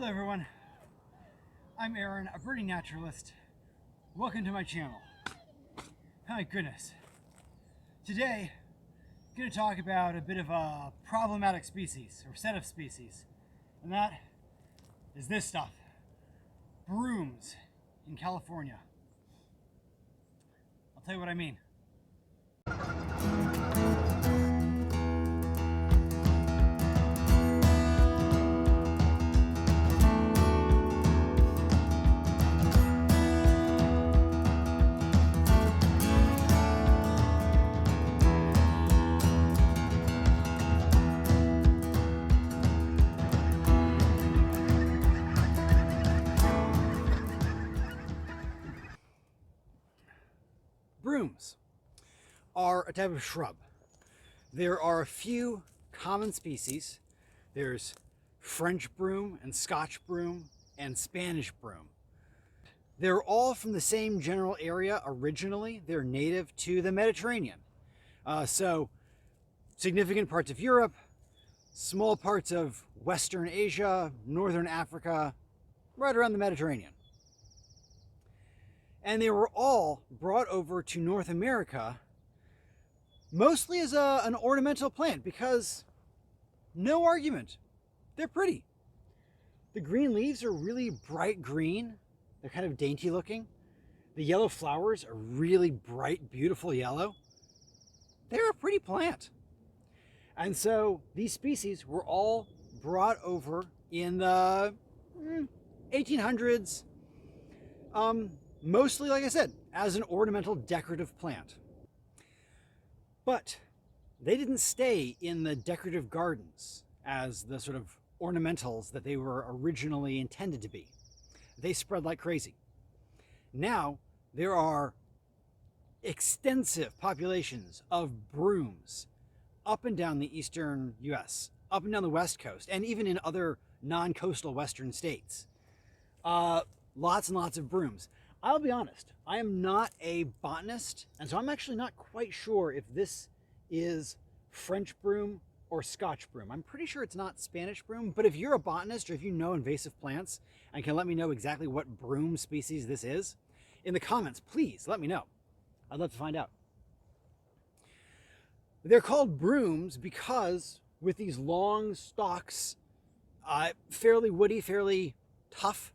Hello everyone, I'm Aaron, a birding naturalist. Welcome to my channel. My goodness. Today, I'm going to talk about a bit of a problematic species, or set of species. And that is this stuff. Brooms in California. I'll tell you what I mean. Brooms are a type of shrub. There are a few common species. There's French broom and Scotch broom and Spanish broom. They're all from the same general area originally. They're native to the Mediterranean. So significant parts of Europe, small parts of Western Asia, Northern Africa, right around the Mediterranean. And they were all brought over to North America mostly as an ornamental plant because, no argument, they're pretty. The green leaves are really bright green. They're kind of dainty looking. The yellow flowers are really bright, beautiful yellow. They're a pretty plant. And so these species were all brought over in the 1800s, mostly, like I said, as an ornamental decorative plant. But they didn't stay in the decorative gardens as the sort of ornamentals that they were originally intended to be. They spread like crazy. Now, there are extensive populations of brooms up and down the eastern US, up and down the West Coast, and even in other non-coastal Western states. Lots and lots of brooms. I'll be honest, I am not a botanist, and so I'm actually not quite sure if this is French broom or Scotch broom. I'm pretty sure it's not Spanish broom, but if you're a botanist or if you know invasive plants and can let me know exactly what broom species this is, in the comments, please let me know. I'd love to find out. They're called brooms because with these long stalks, fairly woody, fairly tough,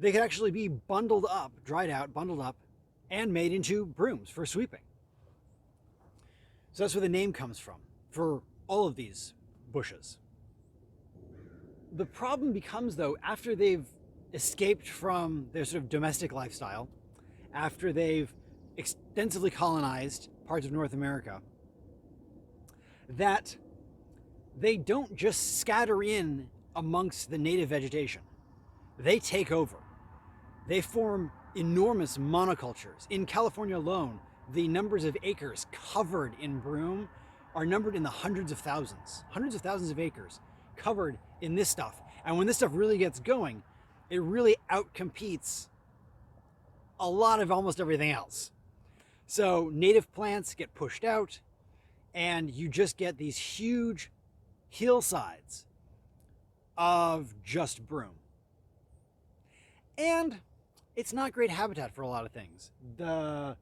they could actually be bundled up, dried out, bundled up, and made into brooms for sweeping. So that's where the name comes from for all of these bushes. The problem becomes, though, after they've escaped from their sort of domestic lifestyle, after they've extensively colonized parts of North America, that they don't just scatter in amongst the native vegetation. They take over. They form enormous monocultures. In California alone, the numbers of acres covered in broom are numbered in the hundreds of thousands of acres covered in this stuff. And when this stuff really gets going, it really outcompetes a lot of almost everything else. So native plants get pushed out, and you just get these huge hillsides of just broom. And it's not great habitat for a lot of things. The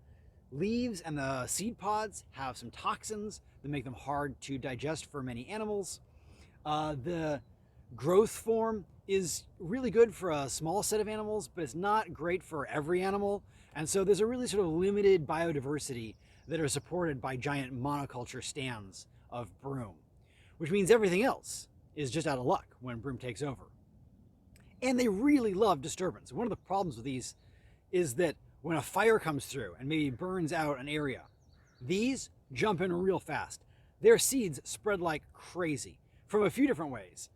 leaves and the seed pods have some toxins that make them hard to digest for many animals. The growth form is really good for a small set of animals, but it's not great for every animal. And so there's a really sort of limited biodiversity that are supported by giant monoculture stands of broom, which means everything else is just out of luck when broom takes over. And they really love disturbance. One of the problems with these is that when a fire comes through and maybe burns out an area, these jump in real fast. Their seeds spread like crazy from a few different ways,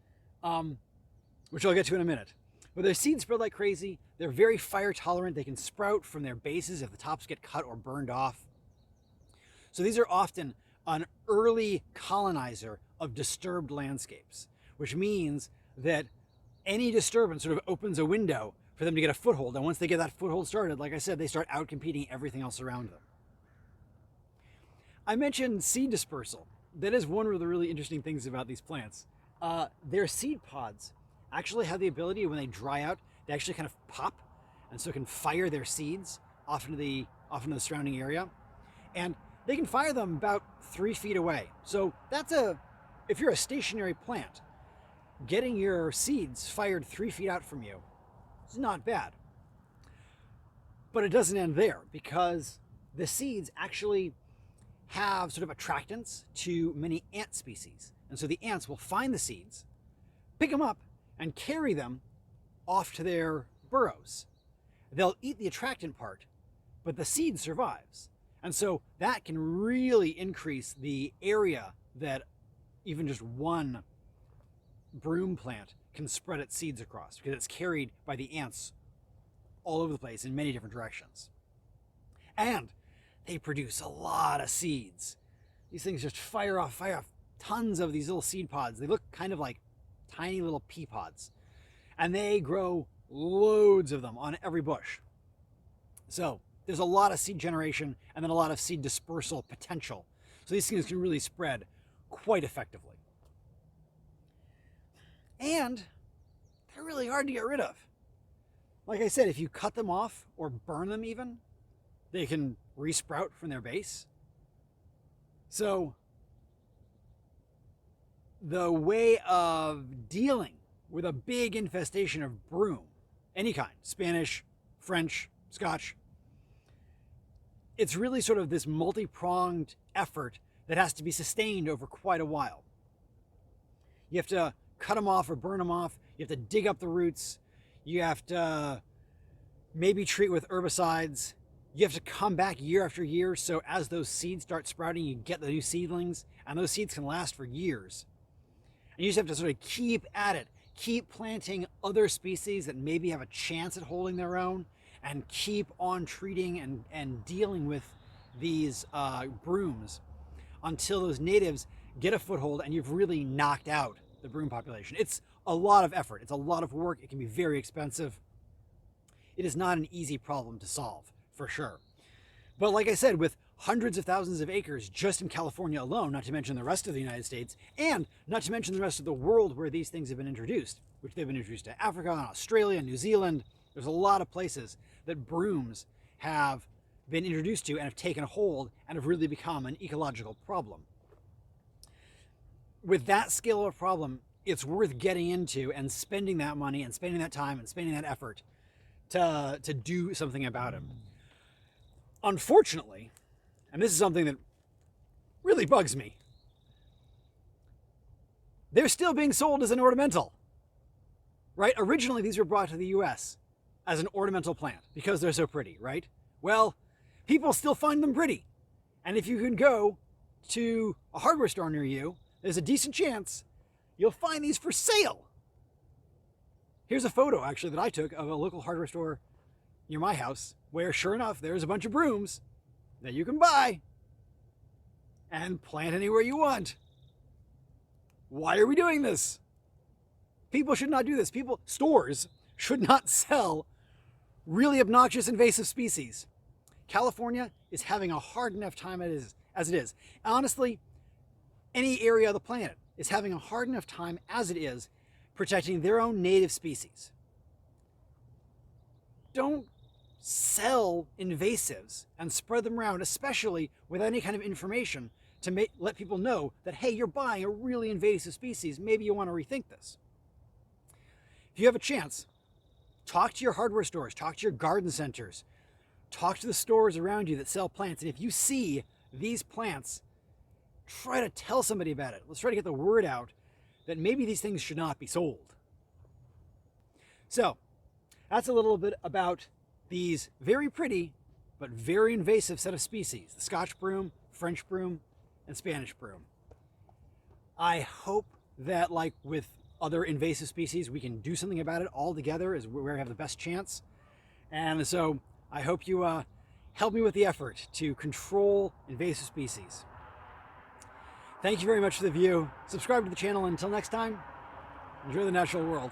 which I'll get to in a minute. But their seeds spread like crazy. They're very fire tolerant. They can sprout from their bases if the tops get cut or burned off. So these are often an early colonizer of disturbed landscapes, which means that any disturbance sort of opens a window for them to get a foothold. And once they get that foothold started, like I said, they start outcompeting everything else around them. I mentioned seed dispersal. That is one of the really interesting things about these plants. Their seed pods actually have the ability, when they dry out, they actually kind of pop, and so can fire their seeds off into the surrounding area. And they can fire them about 3 feet away. So if you're a stationary plant, getting your seeds fired 3 feet out from you is not bad. But it doesn't end there, because the seeds actually have sort of attractants to many ant species. And so the ants will find the seeds, pick them up, and carry them off to their burrows. They'll eat the attractant part, but the seed survives. And so that can really increase the area that even just one broom plant can spread its seeds across, because it's carried by the ants all over the place in many different directions. And they produce a lot of seeds. These things just fire off tons of these little seed pods. They look kind of like tiny little pea pods. And they grow loads of them on every bush. So there's a lot of seed generation and then a lot of seed dispersal potential. So these things can really spread quite effectively. And they're really hard to get rid of. Like I said, if you cut them off or burn them even, they can resprout from their base. So the way of dealing with a big infestation of broom, any kind, Spanish, French, Scotch, it's really sort of this multi-pronged effort that has to be sustained over quite a while. You have to cut them off or burn them off. You have to dig up the roots. You have to maybe treat with herbicides. You have to come back year after year, so as those seeds start sprouting, you get the new seedlings, and those seeds can last for years. And you just have to sort of keep at it, keep planting other species that maybe have a chance at holding their own, and keep on treating and dealing with these brooms until those natives get a foothold and you've really knocked out the broom population. It's a lot of effort. It's a lot of work. It can be very expensive. It is not an easy problem to solve, for sure. But like I said, with hundreds of thousands of acres just in California alone, not to mention the rest of the United States, and not to mention the rest of the world where these things have been introduced, which they've been introduced to Africa, and Australia, New Zealand. There's a lot of places that brooms have been introduced to and have taken hold and have really become an ecological problem. With that scale of a problem, it's worth getting into and spending that money and spending that time and spending that effort to do something about it. Unfortunately, and this is something that really bugs me, they're still being sold as an ornamental, right? Originally, these were brought to the US as an ornamental plant because they're so pretty, right? Well, people still find them pretty. And if you can go to a hardware store near you, there's a decent chance you'll find these for sale. Here's a photo, actually, that I took of a local hardware store near my house, where sure enough, there's a bunch of brooms that you can buy and plant anywhere you want. Why are we doing this? People should not do this. Stores should not sell really obnoxious invasive species. California is having a hard enough time as it is. Honestly, any area of the planet is having a hard enough time as it is protecting their own native species. Don't sell invasives and spread them around, especially with any kind of information to let people know that, hey, you're buying a really invasive species. Maybe you want to rethink this. If you have a chance, talk to your hardware stores, talk to your garden centers, talk to the stores around you that sell plants. And if you see these plants, try to tell somebody about it. Let's try to get the word out that maybe these things should not be sold. So that's a little bit about these very pretty but very invasive set of species: the Scotch broom, French broom, and Spanish broom. I hope that, like with other invasive species, we can do something about it all together, is where we have the best chance. And so I hope you help me with the effort to control invasive species. Thank you very much for the view. Subscribe to the channel. Until next time, enjoy the natural world.